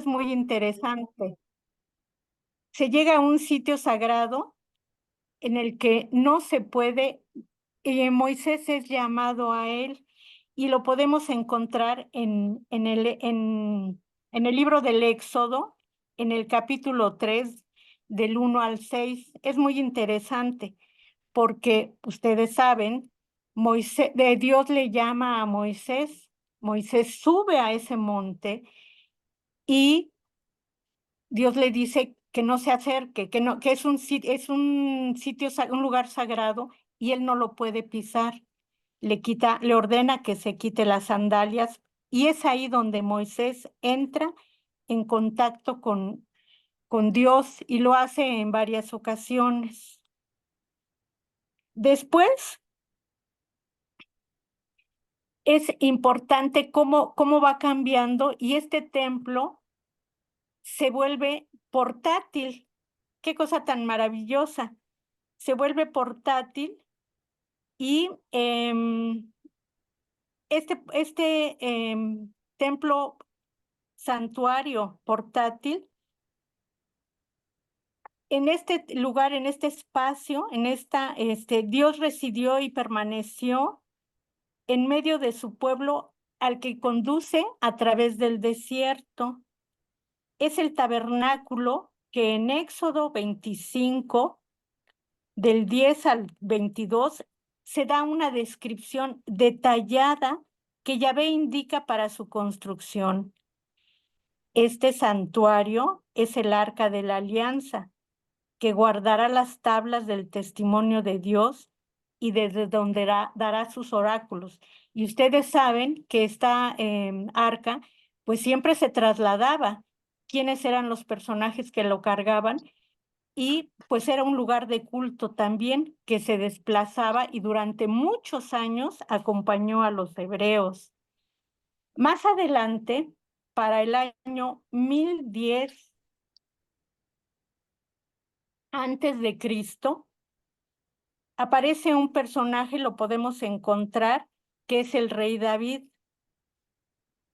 muy interesante. Se llega a un sitio sagrado en el que no se puede, Moisés es llamado a él y lo podemos encontrar en el libro del Éxodo, en el capítulo 3, del 1 al 6. Es muy interesante porque ustedes saben, Dios le llama a Moisés, Moisés sube a ese monte y Dios le dice que no se acerque, que no, que es un sitio, un lugar sagrado y él no lo puede pisar. Le ordena que se quite las sandalias y es ahí donde Moisés entra en contacto con Dios y lo hace en varias ocasiones. Después es importante cómo va cambiando y este templo se vuelve portátil. Qué cosa tan maravillosa. Se vuelve portátil y templo santuario portátil, en este lugar, en este espacio, Dios residió y permaneció en medio de su pueblo al que conduce a través del desierto. Es el tabernáculo que en Éxodo 25, del 10 al 22, se da una descripción detallada que Yahvé indica para su construcción. Este santuario es el Arca de la Alianza, que guardará las tablas del testimonio de Dios y desde donde dará sus oráculos. Y ustedes saben que esta arca, pues siempre se trasladaba. ¿Quiénes eran los personajes que lo cargaban? Y pues era un lugar de culto también que se desplazaba y durante muchos años acompañó a los hebreos. Más adelante, para el año 1010 antes de Cristo, aparece un personaje, lo podemos encontrar, que es el rey David.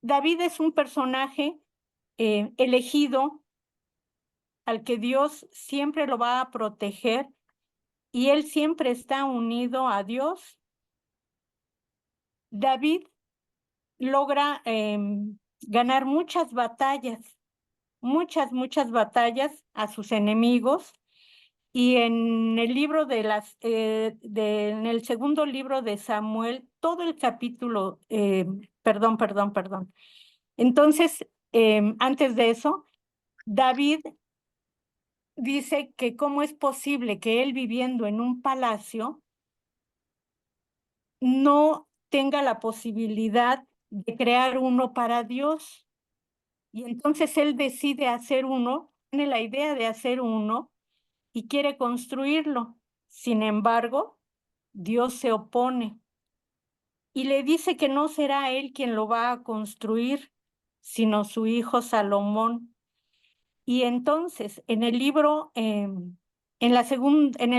David es un personaje elegido al que Dios siempre lo va a proteger y él siempre está unido a Dios. David logra ganar muchas batallas a sus enemigos. Y en el libro en el segundo libro de Samuel, todo el capítulo, perdón. Entonces, antes de eso, David dice que cómo es posible que él viviendo en un palacio no tenga la posibilidad de crear uno para Dios. Y entonces él decide hacer uno, tiene la idea de hacer uno y quiere construirlo. Sin embargo, Dios se opone y le dice que no será él quien lo va a construir, sino su hijo Salomón. Y entonces, en el libro, en el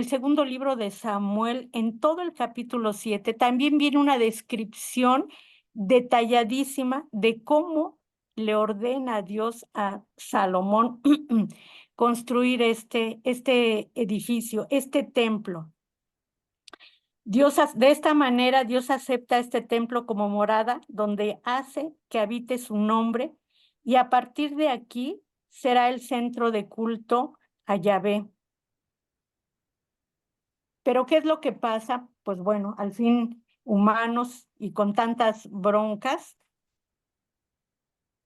segundo libro de Samuel, en todo el capítulo 7, también viene una descripción detalladísima de cómo le ordena a Dios a Salomón construir este edificio, este templo. De esta manera, Dios acepta este templo como morada, donde hace que habite su nombre, y a partir de aquí será el centro de culto a Yahvé. Pero ¿qué es lo que pasa? Pues bueno, al fin, humanos y con tantas broncas,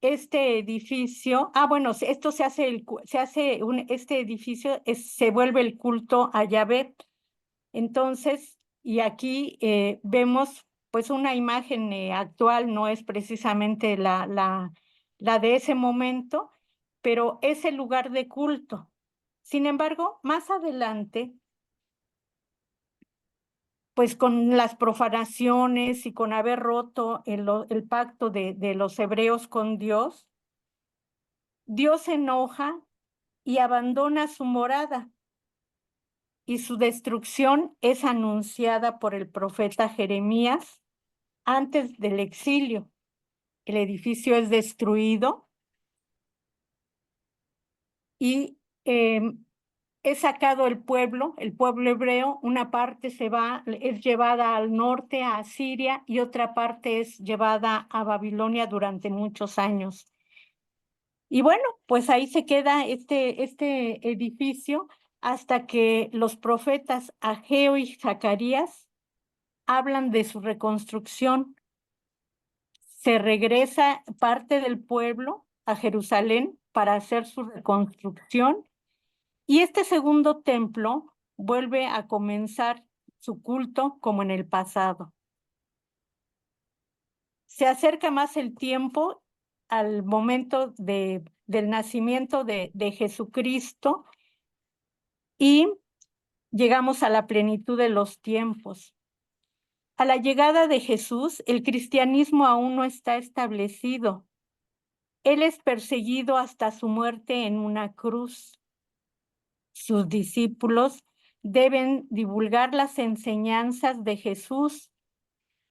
este edificio, esto este edificio se vuelve el culto a Yahvé. Entonces, y aquí vemos pues una imagen actual, no es precisamente la de ese momento, pero es el lugar de culto. Sin embargo, más adelante, pues con las profanaciones y con haber roto el pacto de los hebreos con Dios, Dios se enoja y abandona su morada. Y su destrucción es anunciada por el profeta Jeremías antes del exilio. El edificio es destruido y es sacado el pueblo hebreo, una parte es llevada al norte, a Asiria, y otra parte es llevada a Babilonia durante muchos años. Y bueno, pues ahí se queda este edificio hasta que los profetas Ageo y Zacarías hablan de su reconstrucción. Se regresa parte del pueblo a Jerusalén para hacer su reconstrucción, y este segundo templo vuelve a comenzar su culto como en el pasado. Se acerca más el tiempo al momento del nacimiento de Jesucristo, y llegamos a la plenitud de los tiempos. A la llegada de Jesús, el cristianismo aún no está establecido. Él es perseguido hasta su muerte en una cruz. Sus discípulos deben divulgar las enseñanzas de Jesús.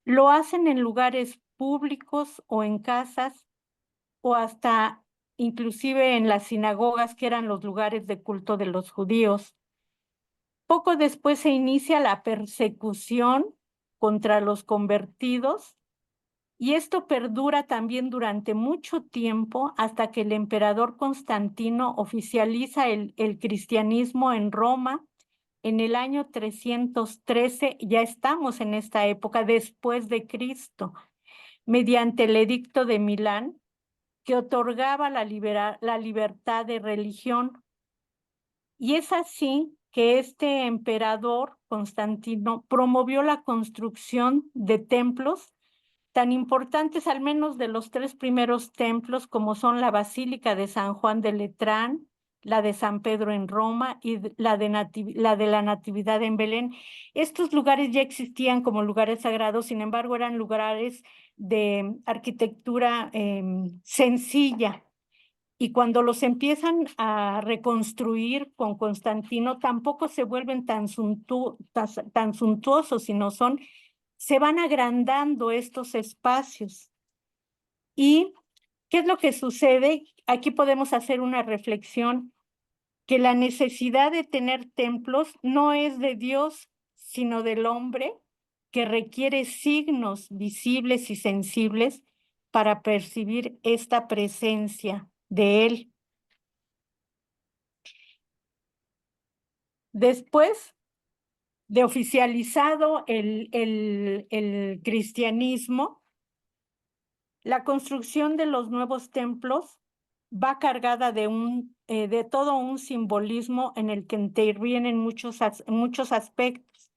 Lo hacen en lugares públicos o en casas, o hasta inclusive en las sinagogas, que eran los lugares de culto de los judíos. Poco después se inicia la persecución contra los convertidos, y esto perdura también durante mucho tiempo hasta que el emperador Constantino oficializa el cristianismo en Roma en el año 313. Ya estamos en esta época después de Cristo, mediante el Edicto de Milán, que otorgaba la libertad de religión. Y es así que este emperador Constantino promovió la construcción de templos tan importantes, al menos de los tres primeros templos, como son la Basílica de San Juan de Letrán, la de San Pedro en Roma y la de la Natividad en Belén. Estos lugares ya existían como lugares sagrados, sin embargo, eran lugares de arquitectura sencilla. Y cuando los empiezan a reconstruir con Constantino, tampoco se vuelven tan suntuosos, sino se van agrandando estos espacios. ¿Y qué es lo que sucede? Aquí podemos hacer una reflexión, que la necesidad de tener templos no es de Dios, sino del hombre, que requiere signos visibles y sensibles para percibir esta presencia de Él. Después de oficializado el cristianismo, la construcción de los nuevos templos va cargada de todo un simbolismo en el que intervienen muchos aspectos.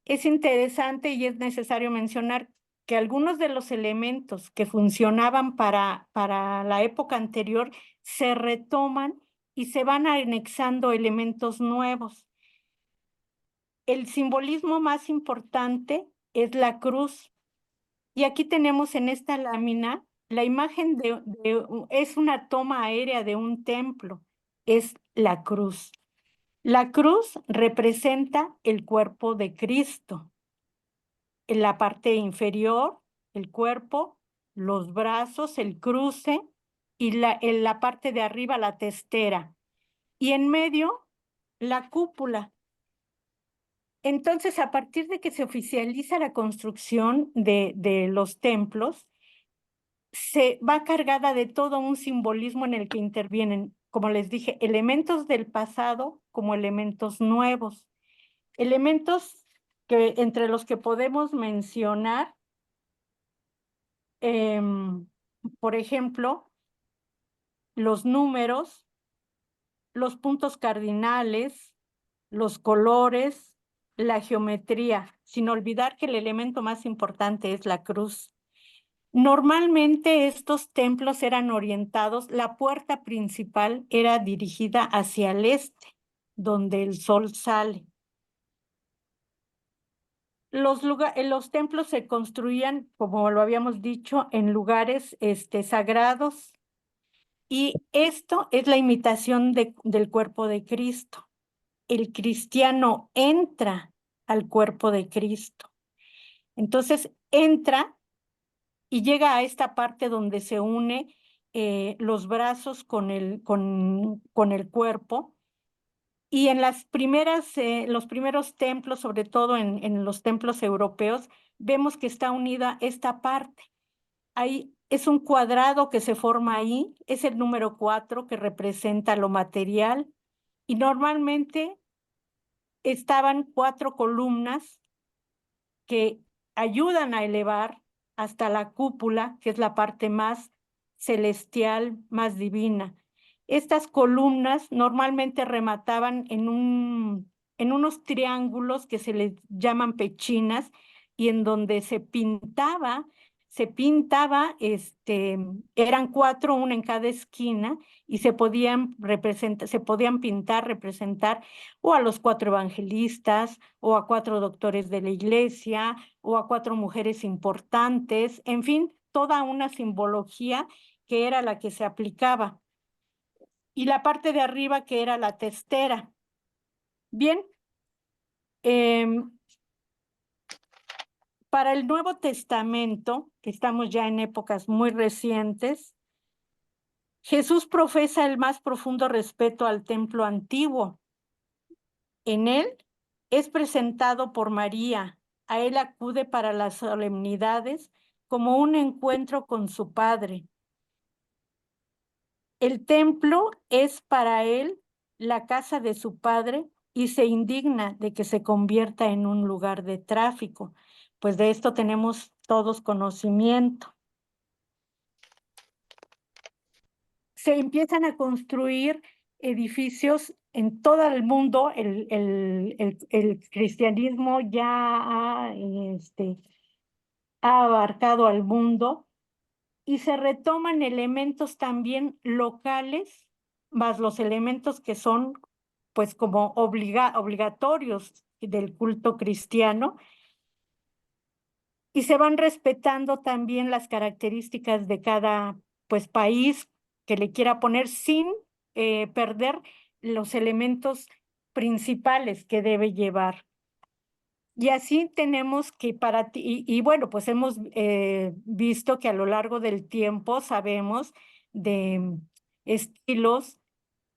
Es interesante y es necesario mencionar que algunos de los elementos que funcionaban para la época anterior se retoman y se van anexando elementos nuevos. El simbolismo más importante es la cruz. Y aquí tenemos en esta lámina la imagen es una toma aérea de un templo, es la cruz. La cruz representa el cuerpo de Cristo. En la parte inferior, el cuerpo, los brazos, el cruce, y en la parte de arriba, la testera. Y en medio, la cúpula. Entonces, a partir de que se oficializa la construcción de los templos, se va cargada de todo un simbolismo en el que intervienen, como les dije, elementos del pasado como elementos nuevos. Elementos entre los que podemos mencionar, por ejemplo, los números, los puntos cardinales, los colores, la geometría, sin olvidar que el elemento más importante es la cruz. Normalmente estos templos eran orientados, la puerta principal era dirigida hacia el este, donde el sol sale. Los templos se construían, como lo habíamos dicho, en lugares sagrados, y esto es la imitación del cuerpo de Cristo. El cristiano entra al cuerpo de Cristo. Entonces entra y llega a esta parte donde se une los brazos con el cuerpo. Y en los primeros templos, sobre todo en los templos europeos, vemos que está unida esta parte. Ahí es un cuadrado que se forma ahí, es el número 4 que representa lo material, y normalmente estaban 4 columnas que ayudan a elevar hasta la cúpula, que es la parte más celestial, más divina. Estas columnas normalmente remataban en unos triángulos que se les llaman pechinas, y en donde eran 4, una en cada esquina, y se podían pintar, representar o a los 4 evangelistas, o a 4 doctores de la iglesia, o a 4 mujeres importantes, en fin, toda una simbología que era la que se aplicaba. Y la parte de arriba, que era la testera. Bien, para el Nuevo Testamento, que estamos ya en épocas muy recientes, Jesús profesa el más profundo respeto al templo antiguo. En él es presentado por María. A él acude para las solemnidades como un encuentro con su Padre. El templo es para él la casa de su Padre, y se indigna de que se convierta en un lugar de tráfico. Pues de esto tenemos todos conocimiento. Se empiezan a construir edificios en todo el mundo. El cristianismo ya ha abarcado al mundo, y se retoman elementos también locales, más los elementos que son pues como obligatorios del culto cristiano, y se van respetando también las características de cada pues país que le quiera poner, sin perder los elementos principales que debe llevar. Y así tenemos que para ti, y bueno, pues hemos visto que a lo largo del tiempo sabemos de estilos.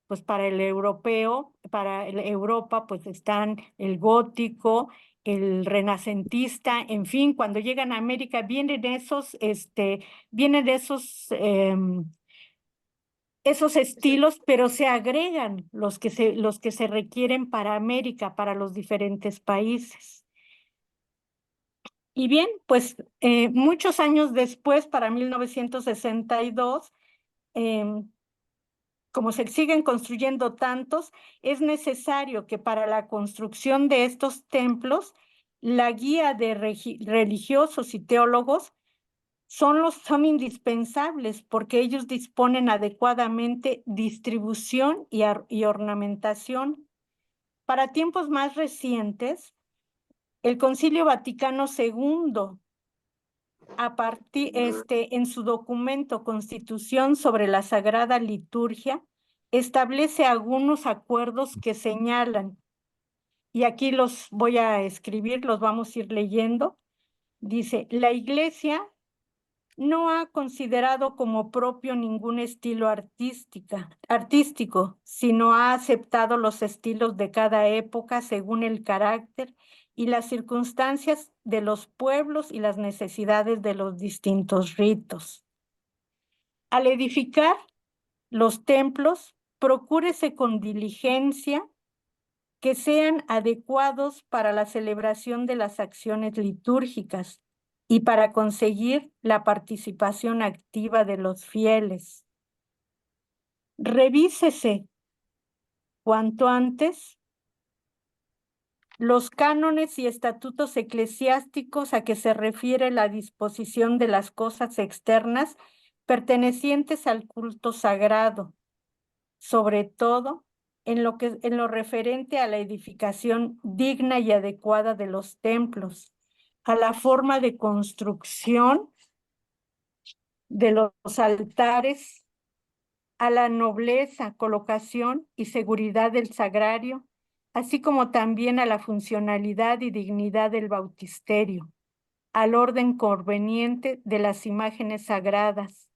Pues para el europeo, Europa, pues están el gótico, el renacentista, en fin, cuando llegan a América vienen esos estilos, pero se agregan los que se requieren para América, para los diferentes países. Y bien, pues muchos años después, para 1962, como se siguen construyendo tantos, es necesario que para la construcción de estos templos, la guía de religiosos y teólogos son indispensables, porque ellos disponen adecuadamente distribución y ornamentación. Para tiempos más recientes, el Concilio Vaticano II, en su documento Constitución sobre la Sagrada Liturgia, establece algunos acuerdos que señalan, y aquí los voy a escribir, los vamos a ir leyendo. Dice: la Iglesia no ha considerado como propio ningún estilo artístico, sino ha aceptado los estilos de cada época según el carácter y las circunstancias de los pueblos y las necesidades de los distintos ritos. Al edificar los templos, procúrese con diligencia que sean adecuados para la celebración de las acciones litúrgicas y para conseguir la participación activa de los fieles. Revísese cuanto antes los cánones y estatutos eclesiásticos a que se refiere la disposición de las cosas externas pertenecientes al culto sagrado, sobre todo en lo referente a la edificación digna y adecuada de los templos, a la forma de construcción de los altares, a la nobleza, colocación y seguridad del sagrario, así como también a la funcionalidad y dignidad del bautisterio, al orden conveniente de las imágenes sagradas,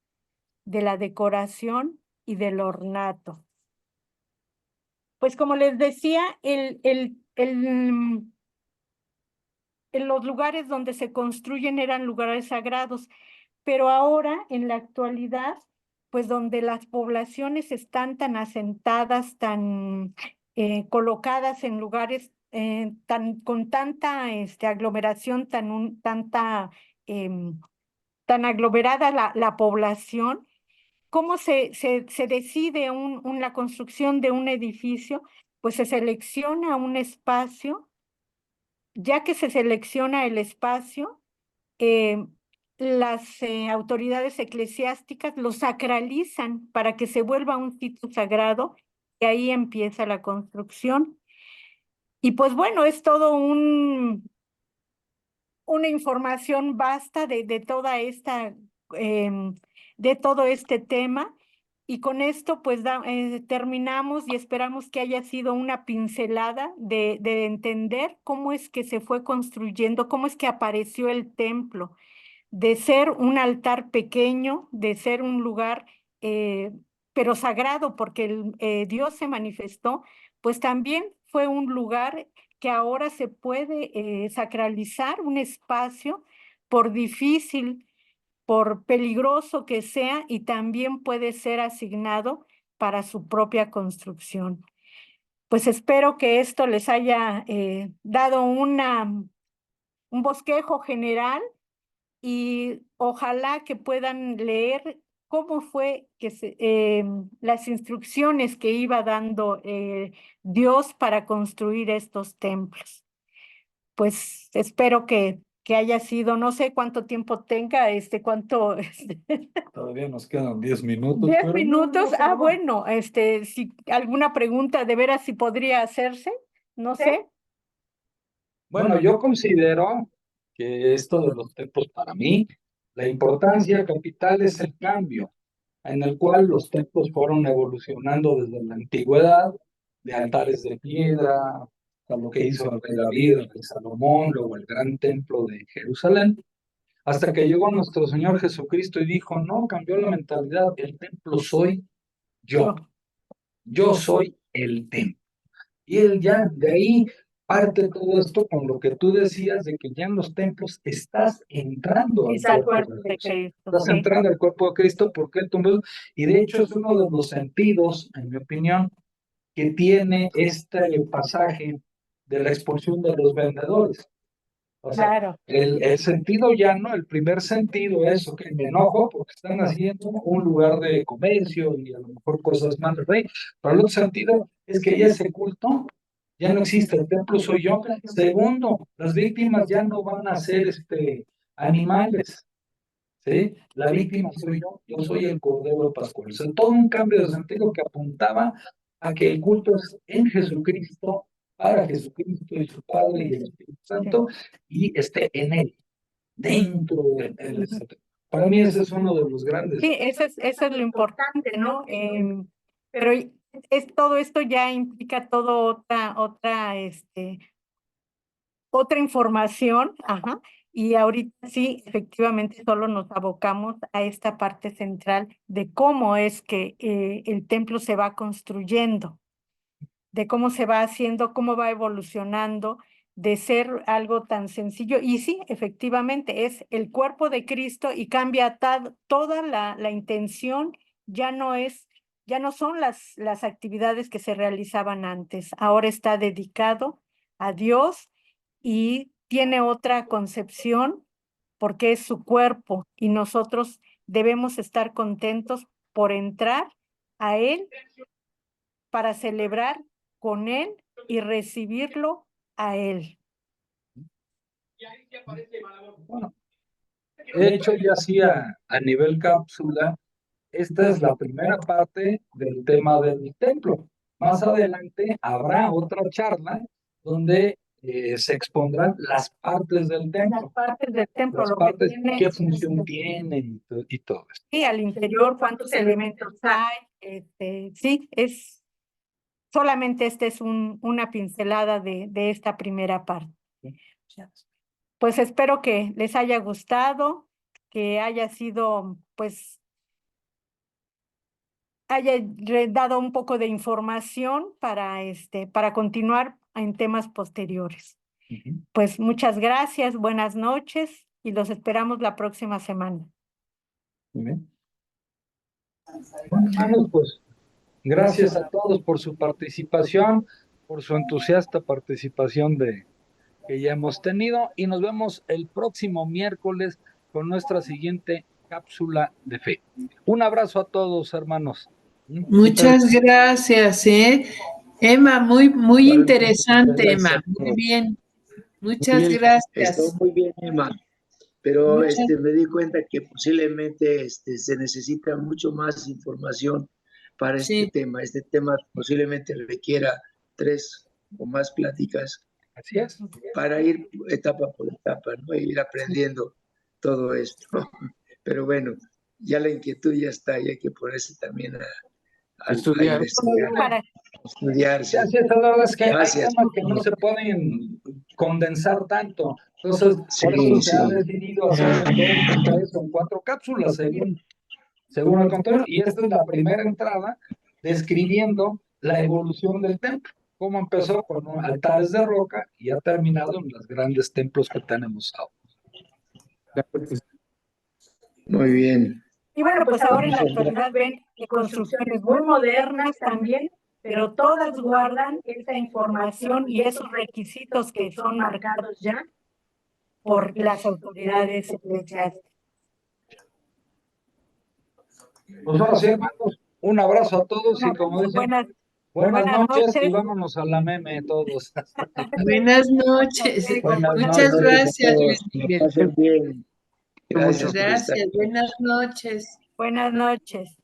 de la decoración y del ornato. Pues como les decía, en los lugares donde se construyen eran lugares sagrados, pero ahora, en la actualidad, pues donde las poblaciones están tan asentadas, tan colocadas en lugares con tanta aglomeración, tan aglomerada la población, ¿cómo se decide la construcción de un edificio? Pues se selecciona un espacio. Ya que se selecciona el espacio, eh, las autoridades eclesiásticas lo sacralizan para que se vuelva un sitio sagrado y ahí empieza la construcción. Y pues bueno, es todo una información vasta de toda de todo este tema. Y con esto pues terminamos y esperamos que haya sido una pincelada de entender cómo es que se fue construyendo, cómo es que apareció el templo, de ser un altar pequeño, de ser un lugar, pero sagrado, porque Dios se manifestó, pues también fue un lugar que ahora se puede sacralizar, un espacio, por difícil, por peligroso que sea, y también puede ser asignado para su propia construcción. Pues espero que esto les haya dado un bosquejo general y ojalá que puedan leer cómo fue que las instrucciones que iba dando Dios para construir estos templos. Pues espero que haya sido, no sé cuánto tiempo tenga, cuánto, Todavía nos quedan 10 minutos. 10 pero minutos. no, Ah, bueno, si alguna pregunta de veras si podría hacerse, no sé. Bueno, yo considero que esto de los templos para mí, la importancia capital es el cambio, en el cual los templos fueron evolucionando desde la antigüedad, de altares de piedra, hasta lo que hizo el rey David, el rey Salomón, luego el gran templo de Jerusalén, hasta que llegó nuestro Señor Jesucristo y dijo, no, cambió la mentalidad, el templo soy yo, yo soy el templo. Y él ya de ahí parte todo esto con lo que tú decías de que ya en los templos estás entrando al cuerpo de Cristo. Estás entrando al cuerpo de Cristo porque él tomó, y de hecho es uno de los sentidos, en mi opinión, que tiene este pasaje de la expulsión de los vendedores. O sea, Claro. el sentido llano, el primer sentido es, ok, me enojo porque están haciendo un lugar de comercio y a lo mejor cosas más del rey, pero el otro sentido es que ya ese culto ya no existe, el templo soy yo. Segundo, las víctimas ya no van a ser animales, ¿sí? La víctima soy yo soy el Cordero Pascual. O sea, todo un cambio de sentido que apuntaba a que el culto es en Jesucristo, para Jesucristo y su Padre y el Espíritu Santo, y esté en él, dentro de él. Para mí ese es uno de los grandes. Sí, eso es lo importante, ¿no? Pero todo esto ya implica otra información, ajá, y ahorita sí, efectivamente, solo nos abocamos a esta parte central de cómo es que el templo se va construyendo, de cómo se va haciendo, cómo va evolucionando, de ser algo tan sencillo. Y sí, efectivamente, es el cuerpo de Cristo y cambia toda la intención, ya no son las actividades que se realizaban antes, ahora está dedicado a Dios y tiene otra concepción porque es su cuerpo y nosotros debemos estar contentos por entrar a Él para celebrar con Él y recibirlo a Él. Bueno, de hecho, ya hacía a nivel cápsula, esta es la primera parte del tema del templo. Más adelante habrá otra charla donde se expondrán las partes del templo. Las partes del templo, Las lo partes, que tiene, qué función tienen y todo esto. Sí, al interior, cuántos elementos hay. Sí, solamente esta es una pincelada de esta primera parte. Pues espero que les haya gustado, que haya sido, pues, haya dado un poco de información para continuar en temas posteriores. Pues muchas gracias, buenas noches y los esperamos la próxima semana. Muy bien. Bueno, hermanos, pues gracias a todos por su participación, por su entusiasta participación que ya hemos tenido, y nos vemos el próximo miércoles con nuestra siguiente cápsula de fe. Un abrazo a todos, hermanos. Muchas gracias, Emma, muy interesante, Emma, muy bien. Muchas gracias. Estuvo muy bien, Emma, pero me di cuenta que posiblemente se necesita mucho más información para este tema. Este tema posiblemente requiera 3 o más pláticas. Así es. Para ir etapa por etapa, ¿no? E ir aprendiendo todo esto. Pero bueno, ya la inquietud ya está, y hay que ponerse también a estudiar. Estudiarse. Gracias, la verdad es que hay temas que no se pueden condensar tanto. Entonces, por eso se ha decidido hacer 2, 3 o 4 cápsulas según el contenido. Y esta es la primera entrada describiendo la evolución del templo. Cómo empezó con altares de roca y ha terminado en los grandes templos que tenemos ahora. Muy bien. Y bueno, pues ahora en la actualidad ven construcciones muy modernas también, pero todas guardan esa información y esos requisitos que son marcados ya por las autoridades eclesiásticas. Pues ahora sí, hermanos, un abrazo a todos y como dicen, buenas noches y vámonos a la meme todos. Buenas noches. Muchas gracias, Luis Miguel. Bien. Gracias. Buenas noches. Buenas noches.